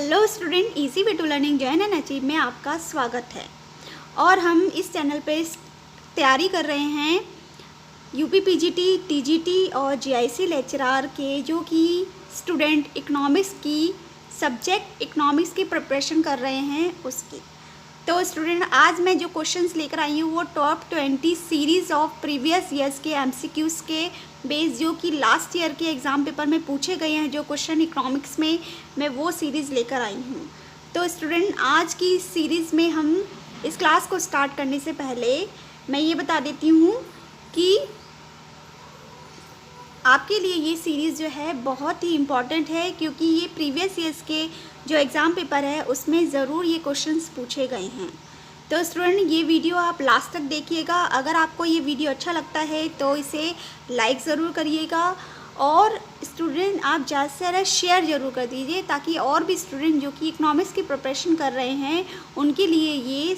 Hello student, easy way to learning join and achieve में आपका स्वागत है। और हम इस चैनल पे तैयारी कर रहे हैं यूपी पीजीटी, टीजीटी और जीआईसी लेक्चरर के, जो कि स्टूडेंट इकोनॉमिक्स की सब्जेक्ट इकोनॉमिक्स की प्रिपरेशन कर रहे हैं उसकी। तो स्टूडेंट, आज मैं जो क्वेश्चंस लेकर आई हूँ वो top 20 series of previous years के एमसीक्यूज़ के बेस, जो कि लास्ट ईयर के एग्ज़ाम पेपर में पूछे गए हैं जो क्वेश्चन इकोनॉमिक्स में, मैं वो सीरीज़ लेकर आई हूँ। तो स्टूडेंट, आज की सीरीज़ में हम इस क्लास को स्टार्ट करने से पहले मैं ये बता देती हूँ कि आपके लिए ये सीरीज़ जो है बहुत ही इम्पॉर्टेंट है, क्योंकि ये प्रीवियस ईयर्स के जो एग्ज़ाम पेपर है उसमें ज़रूर ये क्वेश्चंस पूछे गए हैं। तो स्टूडेंट, ये वीडियो आप लास्ट तक देखिएगा। अगर आपको ये वीडियो अच्छा लगता है तो इसे लाइक ज़रूर करिएगा, और स्टूडेंट आप ज़्यादा से ज़्यादा शेयर ज़रूर कर दीजिए, ताकि और भी स्टूडेंट जो कि इकोनॉमिक्स की प्रिपरेशन कर रहे हैं उनके लिए ये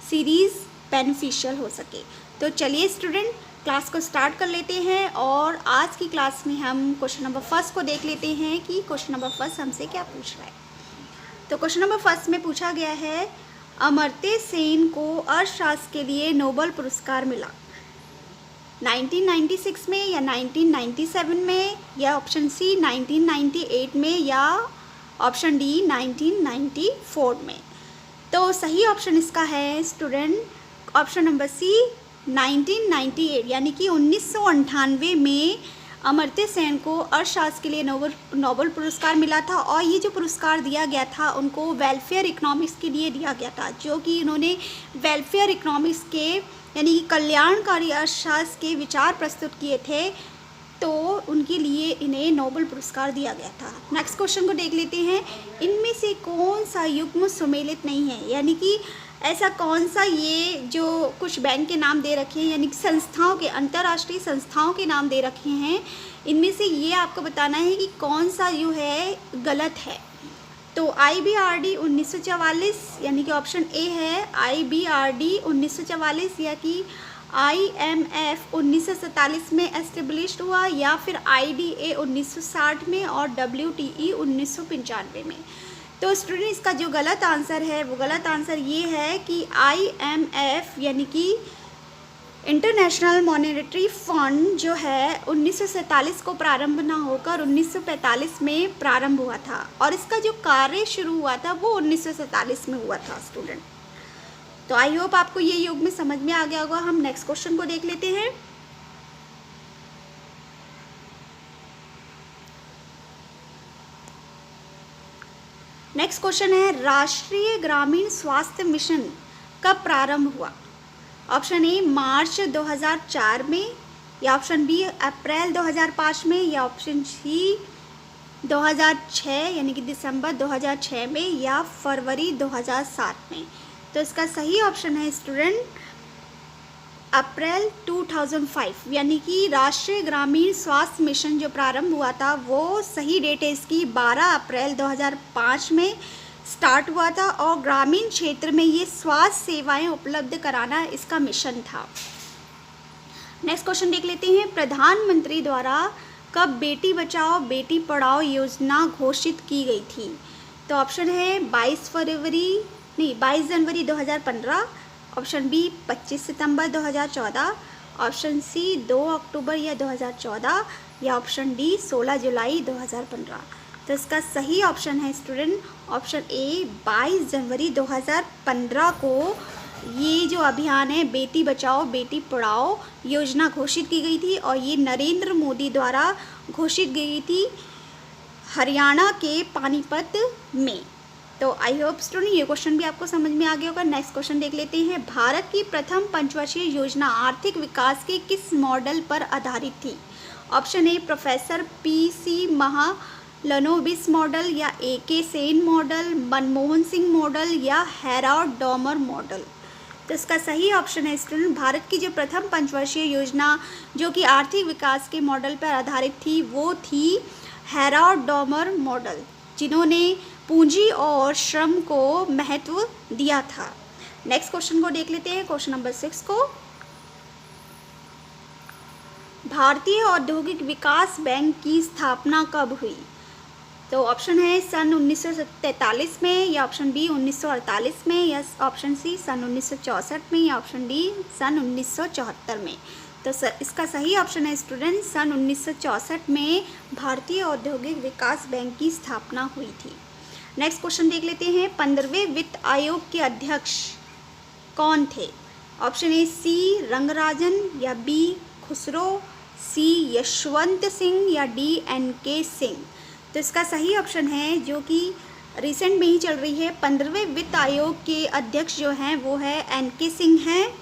सीरीज़ बेनिफिशियल हो सके। तो चलिए स्टूडेंट, क्लास को स्टार्ट कर लेते हैं। और आज की क्लास में हम क्वेश्चन नंबर फर्स्ट को देख लेते हैं कि क्वेश्चन नंबर फर्स्ट हमसे क्या पूछ रहा है। तो क्वेश्चन नंबर फर्स्ट में पूछा गया है, अमर्त्य सेन को अर्थशास्त्र के लिए नोबेल पुरस्कार मिला 1996 में या 1997 में, या ऑप्शन सी 1998 में, या ऑप्शन डी 1994 में। तो सही ऑप्शन इसका है स्टूडेंट ऑप्शन नंबर सी 1998, यानी कि 1998 में अमर्त्य सेन को अर्थशास्त्र के लिए नोबेल पुरस्कार मिला था। और ये जो पुरस्कार दिया गया था उनको वेलफेयर इकोनॉमिक्स के लिए दिया गया था, जो कि इन्होंने वेलफेयर इकोनॉमिक्स के यानी कि कल्याणकारी अर्थशास्त्र के विचार प्रस्तुत किए थे, तो उनके लिए इन्हें नोबेल पुरस्कार दिया गया था। नेक्स्ट क्वेश्चन को देख लेते हैं, इनमें से कौन सा युग्म सुमेलित नहीं है, यानी कि ऐसा कौन सा, ये जो कुछ बैंक के नाम दे रखे हैं यानी कि संस्थाओं के, अंतर्राष्ट्रीय संस्थाओं के नाम दे रखे हैं, इनमें से ये आपको बताना है कि कौन सा जो है गलत है। तो IBRD 1944, यानी कि ऑप्शन ए है IBRD 1944, या कि IMF 1947 में एस्टेब्लिश्ड हुआ, या फिर IDA 1960 में, और WTE 1995 में। तो स्टूडेंट, इसका जो गलत आंसर है वो गलत आंसर ये है कि IMF यानी कि इंटरनेशनल मॉनेटरी फंड जो है 1947 को प्रारंभ ना होकर 1945 में प्रारंभ हुआ था, और इसका जो कार्य शुरू हुआ था वो 1947 में हुआ था स्टूडेंट। तो आई होप आपको ये युग में समझ में आ गया होगा। हम नेक्स्ट क्वेश्चन को देख लेते हैं। नेक्स्ट क्वेश्चन है, राष्ट्रीय ग्रामीण स्वास्थ्य मिशन कब प्रारंभ हुआ? ऑप्शन ए मार्च 2004 में, या ऑप्शन बी अप्रैल 2005 में, या ऑप्शन सी 2006 यानी कि दिसंबर 2006 में, या फरवरी 2007 में। तो इसका सही ऑप्शन है स्टूडेंट अप्रैल 2005, यानी कि राष्ट्रीय ग्रामीण स्वास्थ्य मिशन जो प्रारंभ हुआ था वो सही डेट है इसकी 12 अप्रैल 2005 में स्टार्ट हुआ था, और ग्रामीण क्षेत्र में ये स्वास्थ्य सेवाएं उपलब्ध कराना इसका मिशन था। नेक्स्ट क्वेश्चन देख लेते हैं, प्रधानमंत्री द्वारा कब बेटी बचाओ बेटी पढ़ाओ योजना घोषित की गई थी? तो ऑप्शन है 22 जनवरी 2015, ऑप्शन बी 25 सितंबर 2014, ऑप्शन सी 2 अक्टूबर या 2014, या ऑप्शन डी 16 जुलाई 2015। तो इसका सही ऑप्शन है स्टूडेंट ऑप्शन ए 22 जनवरी 2015 को ये जो अभियान है बेटी बचाओ बेटी पढ़ाओ योजना घोषित की गई थी, और ये नरेंद्र मोदी द्वारा घोषित गई थी हरियाणा के पानीपत में। तो आई होप स्टूडेंट ये क्वेश्चन भी आपको समझ में आ गया होगा। नेक्स्ट क्वेश्चन देख लेते हैं, भारत की प्रथम पंचवर्षीय योजना आर्थिक विकास के किस मॉडल पर आधारित थी? Option A professor PC Mahalanobis model, या AK Sen model, Manmohan Singh model, या हेराल्ड डॉमर मॉडल। तो इसका सही ऑप्शन है स्टूडेंट भारत की जो प्रथम पंचवर्षीय योजना जो कि आर्थिक विकास के मॉडल पर आधारित थी वो थी हेराल्ड डॉमर मॉडल, जिन्होंने पूंजी और श्रम को महत्व दिया था। नेक्स्ट क्वेश्चन को देख लेते हैं, क्वेश्चन नंबर 6 को, भारतीय औद्योगिक विकास बैंक की स्थापना कब हुई? तो ऑप्शन है सन 1943 में, या ऑप्शन बी 1948 में, या ऑप्शन सी सन 1964 में, या ऑप्शन डी सन 1974 में। तो इसका सही ऑप्शन है स्टूडेंट सन 1964 में भारतीय औद्योगिक विकास बैंक की स्थापना हुई थी। नेक्स्ट क्वेश्चन देख लेते हैं, 15वें वित्त आयोग के अध्यक्ष कौन थे? ऑप्शन ए सी रंगराजन, या बी खुसरो, सी यशवंत सिंह, या डी एन.के. सिंह। तो इसका सही ऑप्शन है, जो कि रिसेंट में ही चल रही है, 15वें वित्त आयोग के अध्यक्ष जो हैं वो है एन.के. सिंह हैं।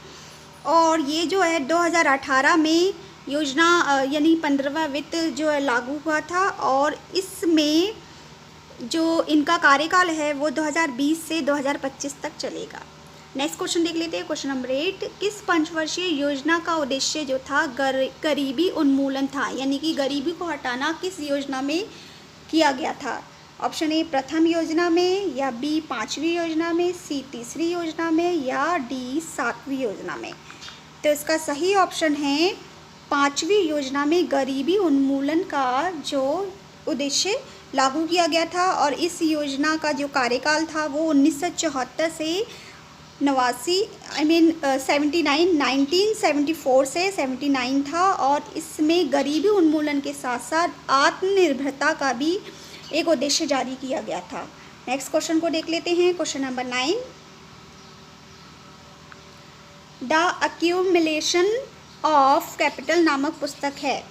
और ये जो है 2018 में योजना यानी 15वां वित्त जो है लागू हुआ था, और इसमें जो इनका कार्यकाल है वो 2020 से 2025 तक चलेगा। नेक्स्ट क्वेश्चन देख लेते हैं, क्वेश्चन नंबर 8, किस पंचवर्षीय योजना का उद्देश्य जो था गरीबी उन्मूलन था? यानी कि गरीबी को हटाना किस योजना में किया गया था? ऑप्शन ए प्रथम योजना में, या बी 5वीं योजना में, सी 3री योजना में, या डी 7वीं योजना में। तो इसका सही ऑप्शन है 5वीं योजना में गरीबी उन्मूलन का जो उद्देश्य लागू किया गया था, और इस योजना का जो कार्यकाल था वो 1974 से 1974 से 79 था, और इसमें गरीबी उन्मूलन के साथ साथ आत्मनिर्भरता का भी एक उद्देश्य जारी किया गया था। नेक्स्ट क्वेश्चन को देख लेते हैं, question number 9, the accumulation of capital नामक पुस्तक है।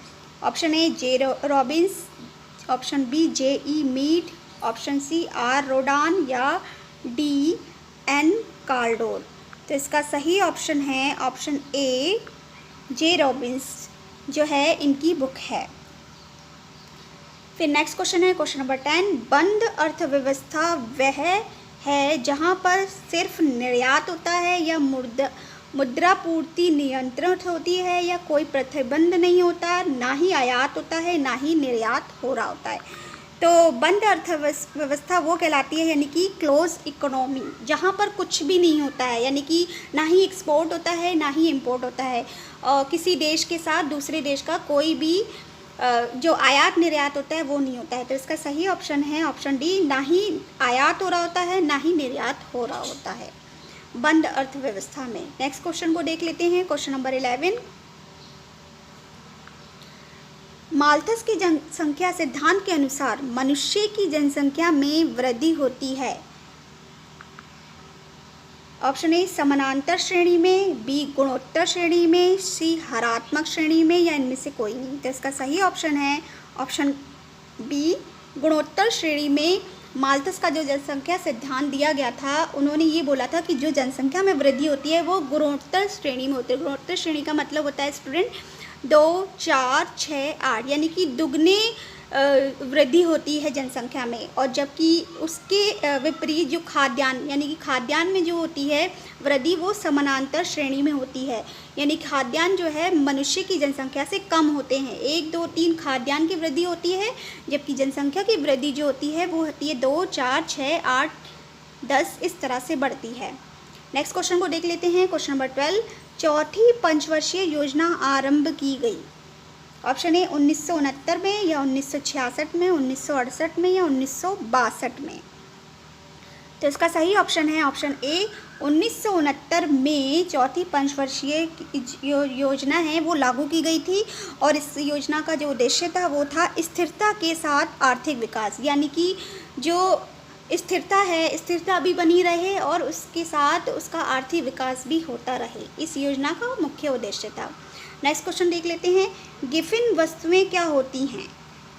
Option A J Robbins, option B J E. Meade, option C R Rodan, या डी एन कार्डोर। तो इसका सही ऑप्शन है ऑप्शन ए जे रॉबिन्स जो है इनकी बुक है। फिर नेक्स्ट क्वेश्चन है क्वेश्चन नंबर 10, बंद अर्थव्यवस्था वह है जहां पर सिर्फ निर्यात होता है, या मुद्रा पूर्ति नियंत्रित होती है, या कोई प्रतिबंध नहीं होता, ना ही आयात होता है, ना ही निर्यात हो रहा होता है। तो बंद अर्थव्यवस्था वो कहलाती है, यानी कि क्लोज इकोनॉमी, जहाँ पर कुछ भी नहीं होता है, यानी कि ना ही एक्सपोर्ट होता है ना ही इंपोर्ट होता है, किसी देश के साथ दूसरे देश का कोई भी जो आयात निर्यात होता है वो नहीं होता है। तो इसका सही ऑप्शन है ऑप्शन डी, ना ही आयात हो रहा होता है ना ही निर्यात हो रहा होता है बंद अर्थव्यवस्था में। नेक्स्ट क्वेश्चन को देख लेते हैं, क्वेश्चन नंबर 11, माल्थस की जनसंख्या सिद्धांत के अनुसार मनुष्य की जनसंख्या में वृद्धि होती है। ऑप्शन ए समानांतर श्रेणी में, बी गुणोत्तर श्रेणी में, सी हरात्मक श्रेणी में, या इनमें से कोई नहीं। तो इसका सही ऑप्शन है ऑप्शन बी गुणोत्तर श्रेणी में। माल्थस का जो जनसंख्या सिद्धांत दिया गया था, उन्होंने ये बोला था कि जो जनसंख्या में वृद्धि होती है वो गुणोत्तर श्रेणी में होती है। गुणोत्तर श्रेणी का मतलब होता है स्टूडेंट 2, 4, 6, 8, यानी कि दुगने वृद्धि होती है जनसंख्या में। और जबकि उसके विपरीत जो खाद्यान्न, यानी कि खाद्यान्न में जो होती है वृद्धि वो समानांतर श्रेणी में होती है, यानी खाद्यान्न जो है मनुष्य की जनसंख्या से कम होते हैं। 1, 2, 3 खाद्यान्न की वृद्धि होती है, जबकि जनसंख्या की वृद्धि जो होती है वो होती है 2, 4, 6, 8, 10 इस तरह से बढ़ती है। नेक्स्ट क्वेश्चन को देख लेते हैं, क्वेश्चन नंबर 12, चौथी पंचवर्षीय योजना आरंभ की गई। ऑप्शन ए 1969 में, या 1966 में, 1968 में, या 1962 में। तो इसका सही ऑप्शन है ऑप्शन ए 1969 में चौथी पंचवर्षीय योजना है वो लागू की गई थी। और इस योजना का जो उद्देश्य था वो था स्थिरता के साथ आर्थिक विकास, यानी कि जो स्थिरता है स्थिरता भी बनी रहे और उसके साथ उसका आर्थिक विकास भी होता रहे, इस योजना का मुख्य उद्देश्य था। नेक्स्ट क्वेश्चन देख लेते हैं, गिफिन वस्तुएं क्या होती हैं।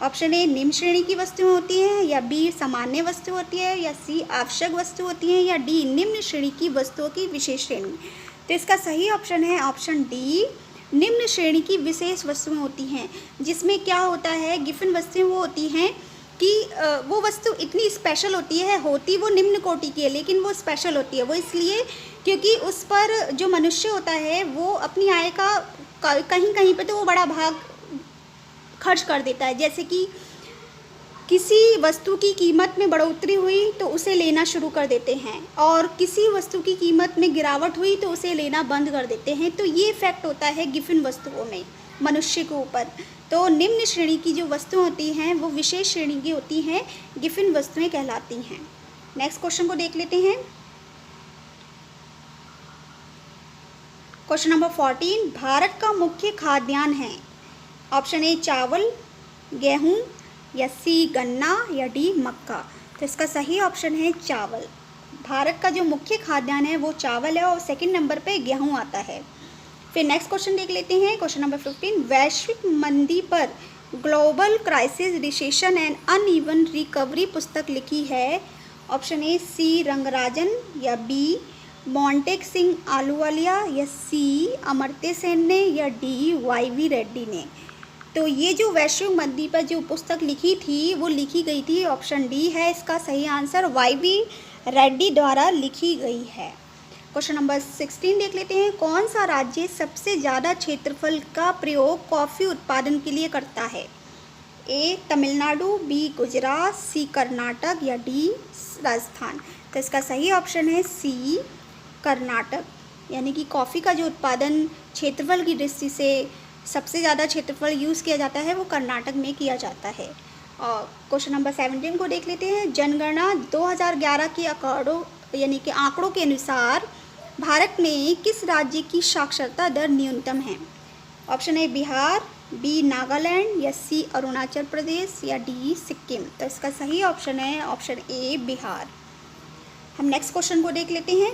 ऑप्शन ए निम्न श्रेणी की वस्तुएं होती हैं, या बी सामान्य वस्तु होती है, या सी आवश्यक वस्तु होती हैं, या डी निम्न श्रेणी की वस्तुओं की विशेष श्रेणी। तो इसका सही ऑप्शन है ऑप्शन डी निम्न श्रेणी की विशेष वस्तुएं होती हैं, जिसमें क्या होता है गिफिन वस्तुएं वो होती हैं कि वो वस्तु इतनी स्पेशल होती है, होती वो निम्न कोटि की है लेकिन वो स्पेशल होती है। वो इसलिए क्योंकि उस पर जो मनुष्य होता है वो अपनी आय का कहीं कहीं पे तो वो बड़ा भाग खर्च कर देता है। जैसे कि किसी वस्तु की कीमत में बढ़ोतरी हुई तो उसे लेना शुरू कर देते हैं, और किसी वस्तु की कीमत में गिरावट हुई तो उसे लेना बंद कर देते हैं। तो ये इफेक्ट होता है गिफिन वस्तुओं में। मनुष्य के ऊपर। तो निम्न श्रेणी की जो वस्तुएं होती हैं वो विशेष श्रेणी की होती हैं, गिफिन वस्तुएं कहलाती हैं। नेक्स्ट क्वेश्चन को देख लेते हैं। क्वेश्चन नंबर 14, भारत का मुख्य खाद्यान्न है। ऑप्शन ए चावल, गेहूं, या सी गन्ना, या डी मक्का। तो इसका सही ऑप्शन है चावल। भारत का जो मुख्य खाद्यान्न है वो चावल है और सेकंड नंबर पे गेहूं आता है। फिर नेक्स्ट क्वेश्चन देख लेते हैं। क्वेश्चन नंबर 15, वैश्विक मंदी पर global crisis, recession and uneven recovery पुस्तक लिखी है। ऑप्शन ए सी रंगराजन, या बी मोंटेक सिंह आलूवालिया, या सी अमर्त्य सेन ने, या डी वाई.वी. रेड्डी ने। तो ये जो वैश्विक मंदी पर जो पुस्तक लिखी थी वो लिखी गई थी, ऑप्शन डी है इसका सही आंसर, वाई.वी. रेड्डी द्वारा लिखी गई है। क्वेश्चन नंबर 16 देख लेते हैं। कौन सा राज्य सबसे ज़्यादा क्षेत्रफल का प्रयोग कॉफ़ी उत्पादन के लिए करता है। ए तमिलनाडु, बी गुजरात, सी कर्नाटक, या डी राजस्थान। तो इसका सही ऑप्शन है सी कर्नाटक, यानी कि कॉफ़ी का जो उत्पादन क्षेत्रफल की दृष्टि से सबसे ज़्यादा क्षेत्रफल यूज़ किया जाता है वो कर्नाटक में किया जाता है। और क्वेश्चन नंबर 17 को देख लेते हैं। जनगणना 2011 के आंकड़ों के अनुसार भारत में किस राज्य की साक्षरता दर न्यूनतम है। Option A Bihar, B Nagaland, या सी अरुणाचल प्रदेश, या डी सिक्किम। तो इसका सही ऑप्शन है ऑप्शन ए बिहार। हम नेक्स्ट क्वेश्चन को देख लेते हैं।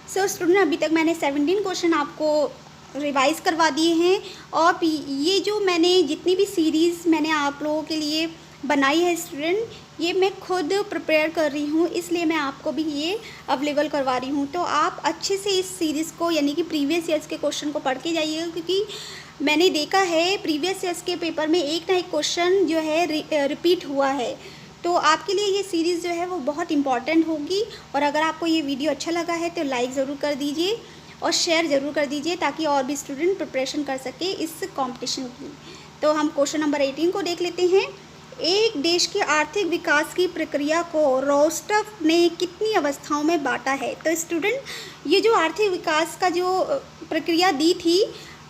सो स्टूडेंट, अभी तक मैंने 17 क्वेश्चन आपको रिवाइज करवा दिए हैं और ये जो मैंने जितनी भी सीरीज़ मैंने आप लोगों के लिए बनाई है स्टूडेंट, ये मैं खुद प्रिपेयर कर रही हूँ, इसलिए मैं आपको भी ये अवेलेबल करवा रही हूँ। तो आप अच्छे से इस सीरीज़ को यानी कि प्रीवियस ईयर्स के क्वेश्चन को पढ़ के जाइएगा, क्योंकि मैंने देखा है प्रीवियस ईयर्स के पेपर में एक ना एक क्वेश्चन जो है रिपीट हुआ है। तो आपके लिए ये सीरीज़ जो है वो बहुत इंपॉर्टेंट होगी। और अगर आपको ये वीडियो अच्छा लगा है तो लाइक ज़रूर कर दीजिए और शेयर ज़रूर कर दीजिए, ताकि और भी स्टूडेंट प्रिपरेशन कर सके इस कंपटीशन की। तो हम क्वेश्चन नंबर 18 को देख लेते हैं। एक देश के आर्थिक विकास की प्रक्रिया को रोस्टफ ने कितनी अवस्थाओं में बांटा है। तो स्टूडेंट, ये जो आर्थिक विकास का जो प्रक्रिया दी थी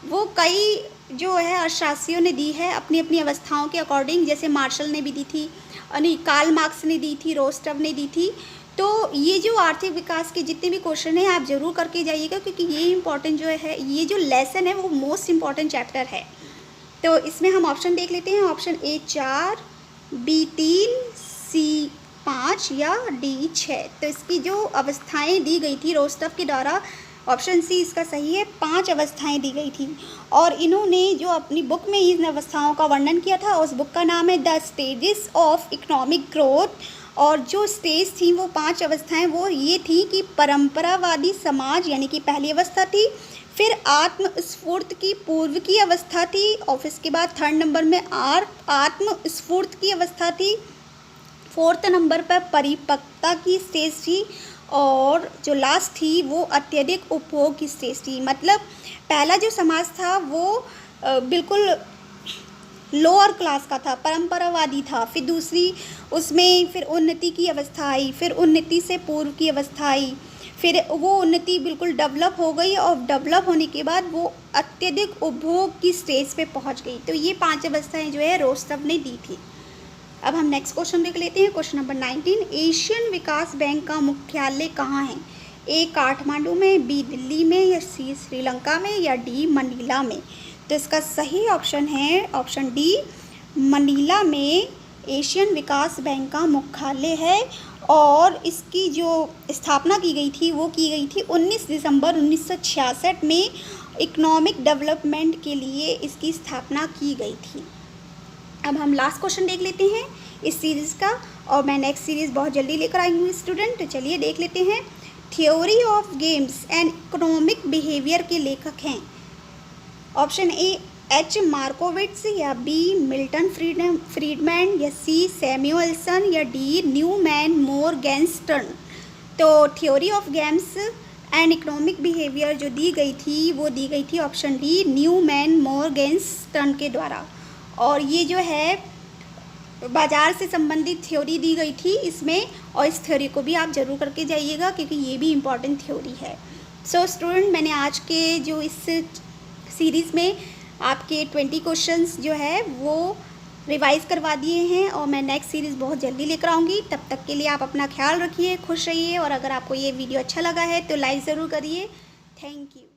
वो कई जो है अर्थशास्त्रियों ने दी है अपनी अपनी अवस्थाओं के अकॉर्डिंग। जैसे मार्शल ने भी दी थी, नहीं कार्ल मार्क्स ने दी थी, रोस्टफ ने दी थी। तो ये जो आर्थिक विकास के जितने भी क्वेश्चन हैं आप ज़रूर करके जाइएगा, क्योंकि ये इम्पॉर्टेंट जो है, ये जो लेसन है वो मोस्ट इम्पॉर्टेंट चैप्टर है। तो इसमें हम ऑप्शन देख लेते हैं। ऑप्शन ए 4, बी 3, सी 5, या डी 6। तो इसकी जो अवस्थाएं दी गई थी रोस्टफ के द्वारा, ऑप्शन सी इसका सही है, 5 अवस्थाएं दी गई थी। और इन्होंने जो अपनी बुक में इन अवस्थाओं का वर्णन किया था, उस बुक का नाम है the stages of economic growth. और जो स्टेज थी वो 5 अवस्थाएं वो ये थी कि परंपरावादी समाज यानी कि पहली अवस्था थी, फिर आत्मस्फूर्त की पूर्व की अवस्था थी, और फिर इसके बाद 3rd नंबर में आत्मस्फूर्त की अवस्था थी, 4th नंबर पर परिपक्वता की स्टेज थी, और जो लास्ट थी वो अत्यधिक उपभोग की स्टेज थी। मतलब पहला जो समाज था वो बिल्कुल लोअर क्लास का था, परंपरावादी था। फिर दूसरी उसमें फिर उन्नति की अवस्था आई, फिर उन्नति से पूर्व की अवस्था आई, फिर वो उन्नति बिल्कुल डेवलप हो गई, और डेवलप होने के बाद वो अत्यधिक उपभोग की स्टेज पे पहुंच गई। तो ये 5 अवस्थाएं जो है रोस्टफ ने दी थी। अब हम नेक्स्ट क्वेश्चन देख लेते हैं। क्वेश्चन नंबर 19, एशियन विकास बैंक का मुख्यालय कहाँ है। ए काठमांडू में, बी दिल्ली में, या सी श्रीलंका में, या डी मनीला में। तो इसका सही ऑप्शन है ऑप्शन डी, मनीला में एशियन विकास बैंक का मुख्यालय है। और इसकी जो स्थापना की गई थी वो की गई थी 19 दिसंबर 1966 में। इकोनॉमिक डेवलपमेंट के लिए इसकी स्थापना की गई थी। अब हम लास्ट क्वेश्चन देख लेते हैं इस सीरीज़ का, और मैं नेक्स्ट सीरीज़ बहुत जल्दी लेकर आई हूँ स्टूडेंट। तो चलिए देख लेते हैं। Theory of games and economic behaviour के लेखक हैं। ऑप्शन ए एच मार्कोविट्स, या बी मिल्टन फ्रीडमैन, या सी सैमुअलसन, या डी न्यूमैन मॉर्गेनस्टर्न। तो theory of games and economic behaviour जो दी गई थी वो दी गई थी ऑप्शन डी न्यूमैन मॉर्गेनस्टर्न के द्वारा। और ये जो है बाज़ार से संबंधित थ्योरी दी गई थी इसमें, और इस थ्योरी को भी आप ज़रूर करके जाइएगा, क्योंकि ये भी इम्पॉर्टेंट थ्योरी है। सो स्टूडेंट, मैंने आज के जो इस सीरीज़ में आपके 20 क्वेश्चंस जो है वो रिवाइज़ करवा दिए हैं और मैं नेक्स्ट सीरीज़ बहुत जल्दी लेकर आऊँगी। तब तक के लिए आप अपना ख्याल रखिए, खुश रहिए और अगर आपको ये वीडियो अच्छा लगा है तो लाइक ज़रूर करिए। Thank you.